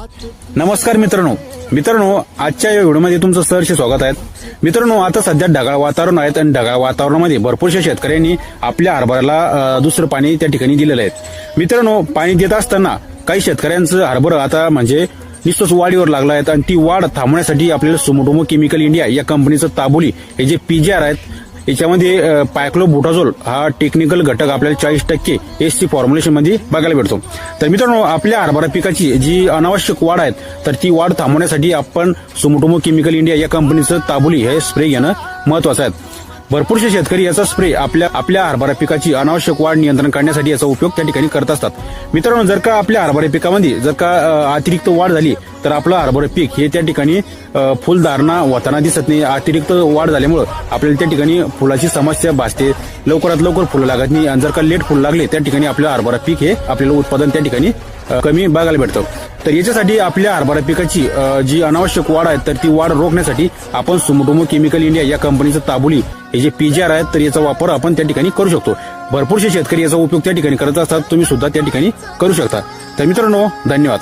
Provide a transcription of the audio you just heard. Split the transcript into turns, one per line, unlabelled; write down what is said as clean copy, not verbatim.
नमस्कार मित्रांनो आजच्या या व्हिडिओमध्ये तुमचं सहर्ष स्वागत आहे। मित्रांनो, आता सध्या ढगाळ वातावरण आहे आणि ढगाळ वातावरणामध्ये भरपूरशा शेतकऱ्यांनी आपल्या हरभऱ्याला दुसरं पाणी त्या ठिकाणी दिलेलं आहे। मित्रांनो, पाणी देत असताना काही शेतकऱ्यांचं हरभरा आता म्हणजे नुसतंच वाढीवर लागला आहे आणि ती वाढ थांबवण्यासाठी आपल्याला सुमोटोमो केमिकल इंडिया या कंपनीचं ताबोली हे जे पीजीआर आहेत याच्यामध्ये पायक्लोबुटाझोल हा टेक्निकल घटक आपल्याला 40% एससी फॉर्म्युलेशन मध्ये बघायला भेटतो। तर मित्रांनो, आपल्या हरभरा पिकाची जी अनावश्यक वाढ आहे तर ती वाढ थांबवण्यासाठी आपण सुमोटोमो केमिकल इंडिया या कंपनीचं ताबोली हे स्प्रे घेणं महत्वाचं आहे। भरपूरसे शेतकरी याचा स्प्रे आपल्या हरभरा पिकाची अनावश्यक वाढ नियंत्रण करण्यासाठी याचा उपयोग त्या ठिकाणी करत असतात। मित्रांनो, जर का आपल्या हरभरा पिकामध्ये जर का अतिरिक्त वाढ झाली तर आपलं हरभरा पीक हे त्या ठिकाणी फुलधारणा होताना दिसत नाही। अतिरिक्त वाढ झाल्यामुळे आपल्याला त्या ठिकाणी फुलाची समस्या भासते, लवकरात लवकर फुलं लागत नाही आणि जर का लेट फुल लागले त्या ठिकाणी आपलं हरभरा पीक हे आपल्याला उत्पादन त्या ठिकाणी कमी बघायला भेटतं। तर याच्यासाठी आपल्या हरभरा पिकाची जी अनावश्यक वाढ आहे तर ती वाढ रोखण्यासाठी आपण सुमोटोमो केमिकल इंडिया या कंपनीचं ताबोली हे जे पीजीआर आहेत तर याचा वापर आपण त्या ठिकाणी करू शकतो। भरपूरसे शेतकरी याचा उपयोग त्या ठिकाणी करत असतात, तुम्ही सुद्धा त्या ठिकाणी करू शकता। तर मित्रांनो, धन्यवाद।